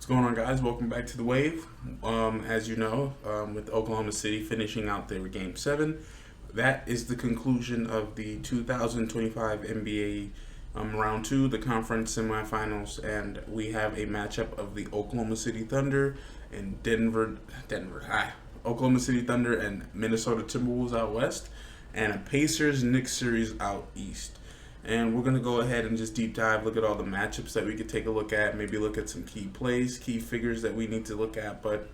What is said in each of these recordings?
What's going on, guys? Welcome back to the Wave. As you know, with Oklahoma City finishing out their Game 7, that is the conclusion of the 2025 NBA Round 2, the conference semifinals, and we have a matchup of the Oklahoma City Thunder and Oklahoma City Thunder and Minnesota Timberwolves out west, and a Pacers Knicks series out east. And we're going to go ahead and just deep dive, look at all the matchups that we could take a look at, maybe look at some key plays, key figures that we need to look at. But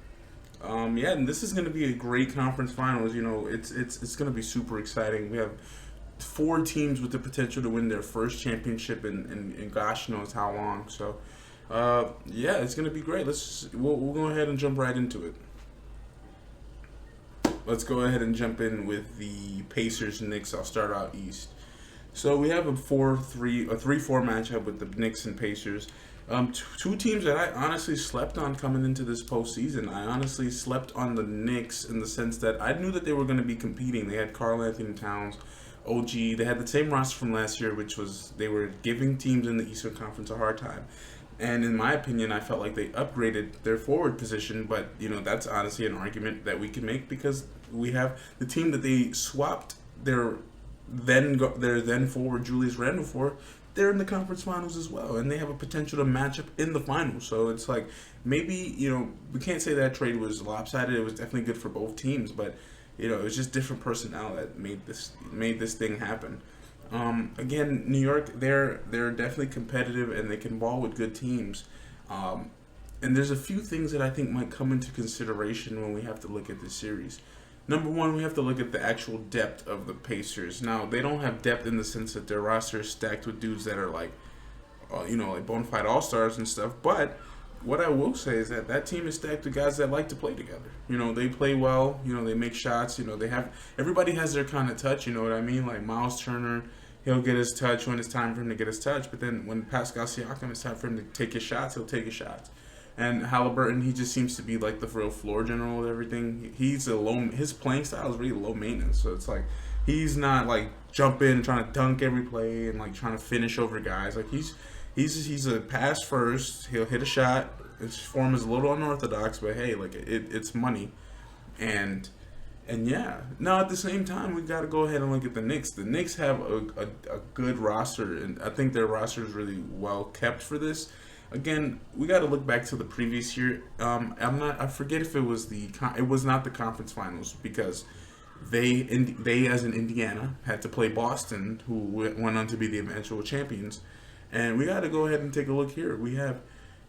yeah, and this is going to be a great conference finals. You know, it's going to be super exciting. We have four teams with the potential to win their first championship in gosh knows how long. So yeah, it's going to be great. We'll go ahead and jump right into it. Let's go ahead and jump in with the Pacers Knicks. I'll start out east. So we have a 3-4 matchup with the Knicks and Pacers. Two teams that I honestly slept on coming into this postseason. I honestly slept on the Knicks in the sense that I knew that they were going to be competing. They had Karl Anthony Towns, OG. They had the same roster from last year, which was they were giving teams in the Eastern Conference a hard time. And in my opinion, I felt like they upgraded their forward position. But you know, that's honestly an argument that we can make because we have the team that they swapped their then forward Julius Randle for, they're in the conference finals as well, and they have a potential to match up in the finals. So it's like maybe we can't say that trade was lopsided. It was definitely good for both teams, but it was just different personnel that made this thing happen. Again, New York, they're definitely competitive and they can ball with good teams. And there's a few things that I think might come into consideration when we have to look at this series. Number one, we have to look at the actual depth of the Pacers. Now, they don't have depth in the sense that their roster is stacked with dudes that are like bona fide all-stars and stuff. But what I will say is that team is stacked with guys that like to play together. They play well. They make shots. Everybody has their kind of touch. You know what I mean? Like Miles Turner, he'll get his touch when it's time for him to get his touch. But then when Pascal Siakam, it's time for him to take his shots, he'll take his shots. And Halliburton, he just seems to be like the real floor general of everything. His playing style is really low maintenance. So it's like he's not like jump in and trying to dunk every play and like trying to finish over guys. Like he's a pass first. He'll hit a shot. His form is a little unorthodox, but hey, like it's money. And yeah. Now at the same time, we got to go ahead and look at the Knicks. The Knicks have a good roster, and I think their roster is really well kept for this. Again, we got to look back to the previous year. I forget if it was it was not the conference finals because they as in Indiana had to play Boston, who went on to be the eventual champions. And we got to go ahead and take a look here. We have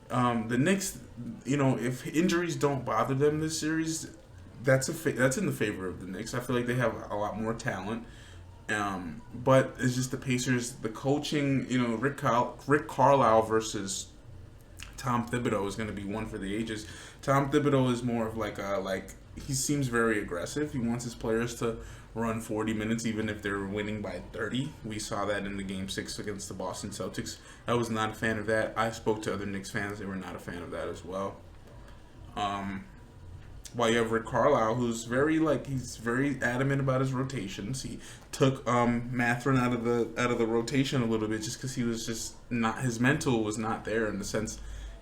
the Knicks. If injuries don't bother them this series, that's in the favor of the Knicks. I feel like they have a lot more talent. But it's just the Pacers, the coaching. Rick Carlisle versus Tom Thibodeau is going to be one for the ages. Tom Thibodeau is more of he seems very aggressive. He wants his players to run 40 minutes even if they're winning by 30. We saw that in the Game 6 against the Boston Celtics. I was not a fan of that. I spoke to other Knicks fans. They were not a fan of that as well. While you have Rick Carlisle, who's he's very adamant about his rotations. He took Mathurin out of the rotation a little bit just because he was just not, his mental was not there in the sense.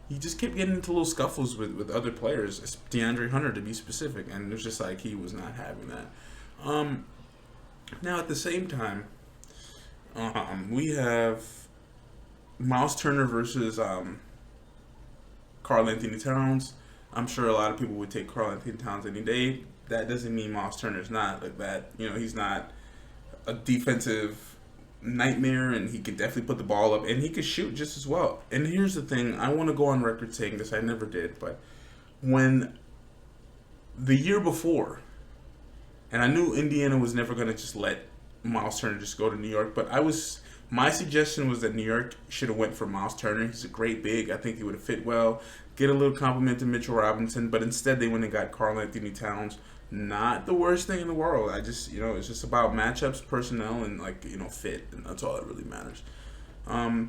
He just kept getting into little scuffles with other players, DeAndre Hunter to be specific, and it was just like he was not having that. Now at the same time, we have Miles Turner versus Karl Anthony Towns. I'm sure a lot of people would take Karl Anthony Towns any day. That doesn't mean Miles Turner's not like that. He's not a defensive nightmare, and he could definitely put the ball up, and he could shoot just as well. And here's the thing, I want to go on record saying this, I never did, but when the year before, and I knew Indiana was never going to just let Miles Turner just go to New York, but my suggestion was that New York should have went for Miles Turner. He's a great big. I think he would have fit well, get a little compliment to Mitchell Robinson, but instead they went and got Karl Anthony Towns. Not the worst thing in the world. It's just about matchups, personnel, and fit, and that's all that really matters. Yeah,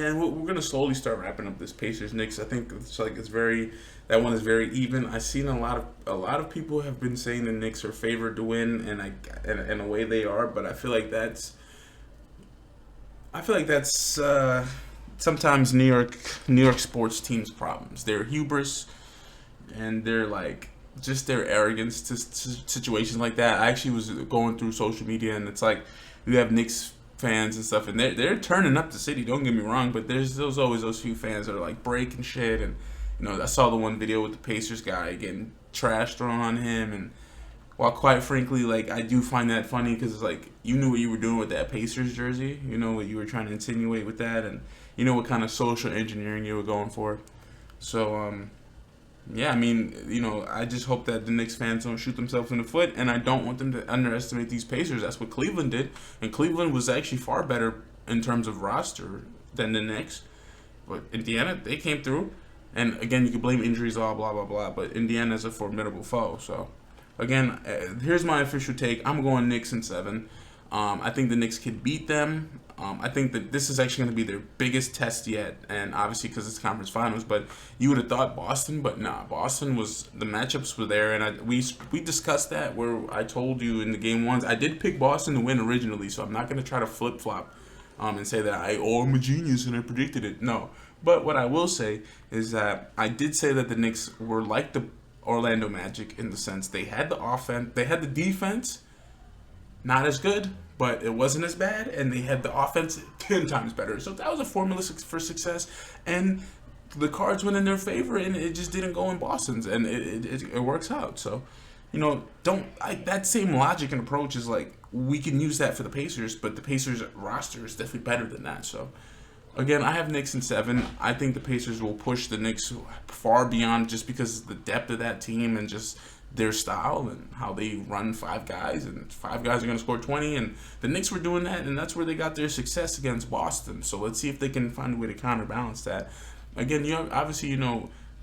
and we're gonna slowly start wrapping up this Pacers Knicks. I think that one is very even. I've seen a lot of people have been saying the Knicks are favored to win, and in a way they are, but I feel like that's sometimes New York sports teams' problems. Their hubris and their like just their arrogance to situations like that. I actually was going through social media, and it's like you have Knicks fans and stuff, and they're turning up the city. Don't get me wrong, but there's always those few fans that are like breaking shit, and I saw the one video with the Pacers guy getting trash thrown on him, and while quite frankly, like I do find that funny because it's like you knew what you were doing with that Pacers jersey, you know what you were trying to insinuate with that, and you know what kind of social engineering you were going for. So yeah, I mean, I just hope that the Knicks fans don't shoot themselves in the foot, and I don't want them to underestimate these Pacers. That's what Cleveland did, and Cleveland was actually far better in terms of roster than the Knicks. But Indiana, they came through, and again, you can blame injuries, blah blah blah blah. But Indiana's a formidable foe. So, again, here's my official take. I'm going Knicks in 7. I think the Knicks could beat them. I think that this is actually going to be their biggest test yet, and obviously because it's conference finals. But you would have thought Boston, but nah, Boston was the matchups were there, and we discussed that where I told you in the game ones I did pick Boston to win originally, so I'm not going to try to flip flop, and say that I'm a genius and I predicted it. No, but what I will say is that I did say that the Knicks were like the Orlando Magic in the sense they had the offense, they had the defense. Not as good, but it wasn't as bad, and they had the offense 10 times better. So that was a formula for success, and the cards went in their favor, and it just didn't go in Boston's, and it works out. So, that same logic and approach is like we can use that for the Pacers, but the Pacers roster is definitely better than that. So, again, I have Knicks in 7. I think the Pacers will push the Knicks far beyond just because of the depth of that team and just their style and how they run 5 guys, and 5 guys are going to score 20, and the Knicks were doing that, and that's where they got their success against Boston. So let's see if they can find a way to counterbalance that. Again, obviously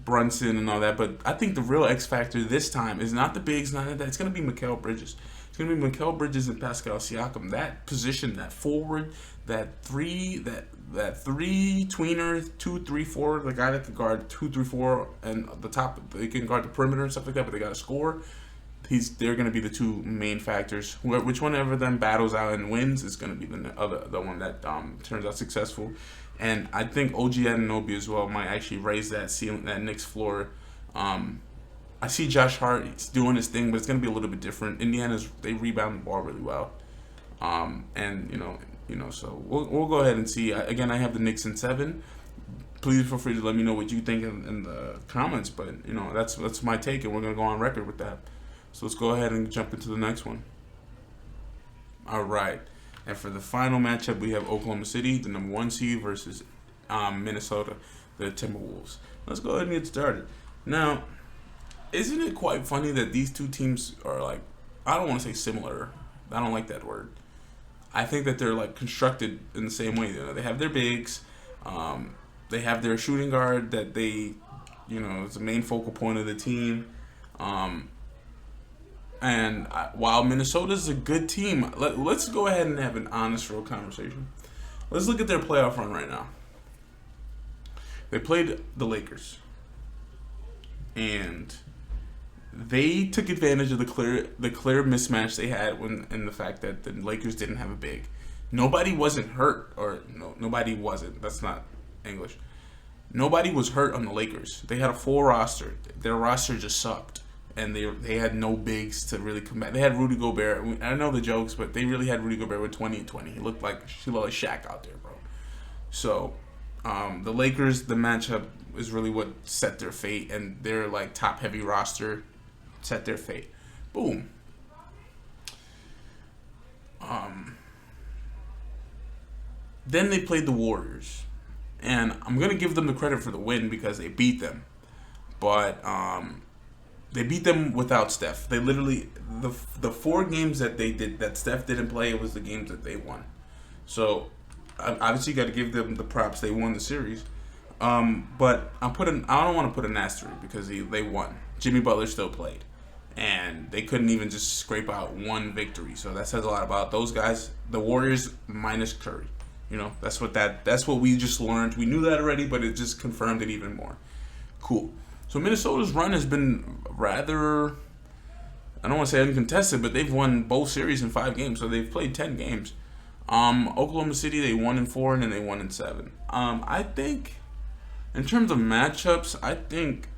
Brunson and all that, but I think the real X factor this time is not the bigs, not that. It's going to be Mikal Bridges. It's going to be Mikal Bridges and Pascal Siakam. That position, that forward, that three tweener, 2, 3, 4, the guy that can guard 2, 3, 4, and the top they can guard the perimeter and stuff like that, but they got to score. They're going to be the 2 main factors. Which one of them battles out and wins is going to be the one that turns out successful. And I think OG Anunoby as well might actually raise that ceiling, that Knicks floor. I see Josh Hart, he's doing his thing, but it's going to be a little bit different. They rebound the ball really well. So we'll go ahead and see. Again, I have the Knicks in 7. Please feel free to let me know what you think in the comments. But that's my take, and we're gonna go on record with that. So let's go ahead and jump into the next one. All right, and for the final matchup, we have Oklahoma City, the number 1 seed, versus Minnesota, the Timberwolves. Let's go ahead and get started. Now, isn't it quite funny that these two teams are like, I don't want to say similar. I don't like that word. I think that they're like constructed in the same way. They have their bigs, they have their shooting guard that they, is the main focal point of the team. While Minnesota's a good team, let's go ahead and have an honest, real conversation. Let's look at their playoff run right now. They played the Lakers, and they took advantage of the clear mismatch they had in the fact that the Lakers didn't have a big. Nobody wasn't hurt, or no, nobody wasn't. That's not English. Nobody was hurt on the Lakers. They had a full roster. Their roster just sucked, and they had no bigs to really combat. They had Rudy Gobert. I know the jokes, but they really had Rudy Gobert with 20 and 20. He looked like Shaq out there, bro. So the Lakers, the matchup is really what set their fate, and their like top heavy roster set their fate. Boom. Then they played the Warriors, and I'm gonna give them the credit for the win because they beat them, but they beat them without Steph. They literally the 4 games that they did that Steph didn't play, it was the games that they won. So obviously you got to give them the props. They won the series. But I don't want to put an asterisk because they won. Jimmy Butler still played, and they couldn't even just scrape out 1 victory. So that says a lot about those guys. The Warriors minus Curry. That's what we just learned. We knew that already, but it just confirmed it even more. Cool. So Minnesota's run has been rather, I don't want to say uncontested, but they've won both series in 5 games. So they've played 10 games. Oklahoma City, they 1-4 and then they 1-7. I think in terms of matchups, I think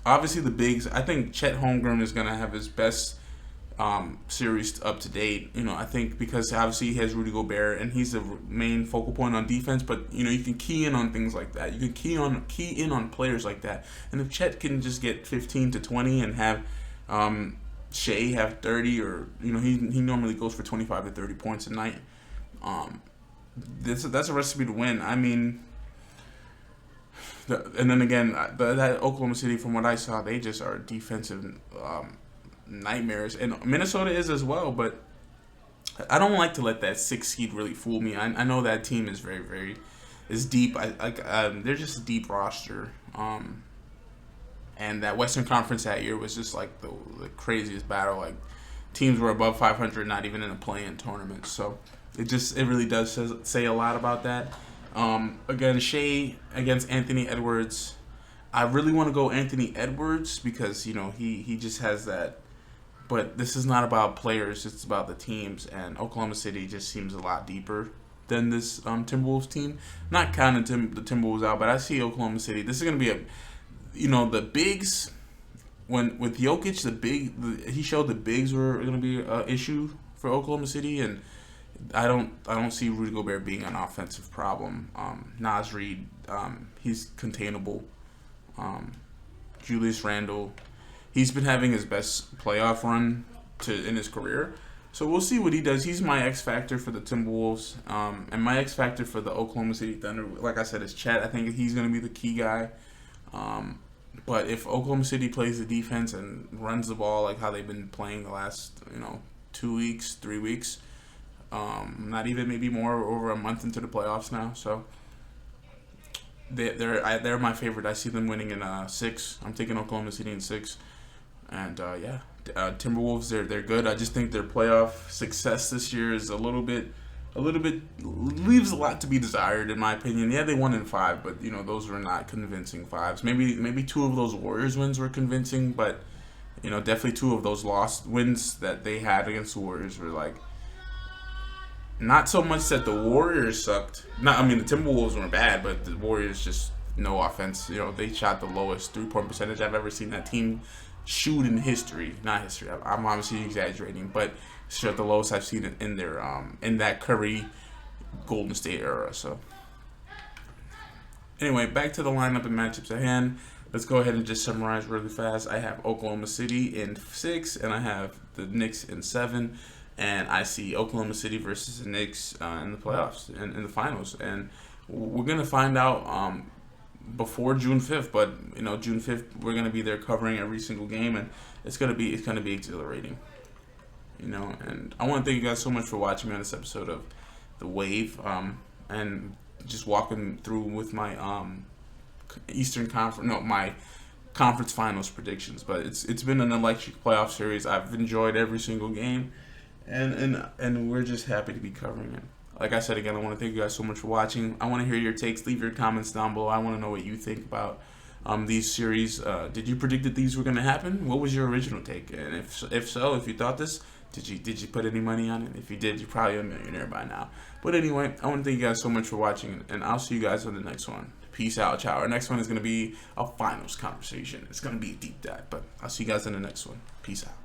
obviously the bigs. I think Chet Holmgren is gonna have his best series up to date. I think because obviously he has Rudy Gobert and he's the main focal point on defense. But you can key in on things like that. You can key in on players like that. And if Chet can just get 15 to 20 and have Shea have 30, or he normally goes for 25 to 30 points a night. That's a recipe to win. I mean. And then again, that Oklahoma City, from what I saw, they just are defensive nightmares, and Minnesota is as well. But I don't like to let that 6 seed really fool me. I know that team is very, very is deep. They're just a deep roster. And that Western Conference that year was just like the craziest battle. Like teams were above 500, not even in a play-in tournament. So it really does say a lot about that. Again, Shea against Anthony Edwards. I really want to go Anthony Edwards because he just has that. But this is not about players; it's about the teams. And Oklahoma City just seems a lot deeper than this Timberwolves team. Not counting the Timberwolves out, but I see Oklahoma City. This is going to be the bigs. When with Jokic, he showed the bigs were going to be an issue for Oklahoma City, and I don't see Rudy Gobert being an offensive problem. Naz Reid, he's containable. Julius Randle, he's been having his best playoff run in his career. So we'll see what he does. He's my X factor for the Timberwolves, and my X factor for the Oklahoma City Thunder. Like I said, is Chet. I think he's going to be the key guy. But if Oklahoma City plays the defense and runs the ball like how they've been playing the last 2 weeks, 3 weeks. Not even maybe more, over a month into the playoffs now. So they're my favorite. I see them winning in 6. I'm taking Oklahoma City in 6. And Timberwolves, they're good. I just think their playoff success this year is a little bit leaves a lot to be desired in my opinion. Yeah, they won in 5, but those were not convincing 5s. Maybe 2 of those Warriors wins were convincing, but definitely 2 of those lost wins that they had against the Warriors were like. Not so much that the Warriors sucked. The Timberwolves weren't bad, but the Warriors just no offense. They shot the lowest 3-point percentage I've ever seen that team shoot in history. Not history. I'm obviously exaggerating, but shot the lowest I've seen in their in that Curry Golden State era. So anyway, back to the lineup and matchups at hand. Let's go ahead and just summarize really fast. I have Oklahoma City in 6, and I have the Knicks in 7. And I see Oklahoma City versus the Knicks in the playoffs and in the finals. And we're going to find out before June 5th. But, June 5th, we're going to be there covering every single game. And it's going to be exhilarating. And I want to thank you guys so much for watching me on this episode of The Wave. And just walking through with my my conference finals predictions. But it's been an electric playoff series. I've enjoyed every single game. And we're just happy to be covering it. Like I said again, I want to thank you guys so much for watching. I want to hear your takes. Leave your comments down below. I want to know what you think about these series. Did you predict that these were going to happen? What was your original take? And if so, if you thought this, did you put any money on it? If you did, you're probably a millionaire by now. But anyway, I want to thank you guys so much for watching, and I'll see you guys on the next one. Peace out, ciao. Our next one is going to be a finals conversation. It's going to be a deep dive, but I'll see you guys in the next one. Peace out.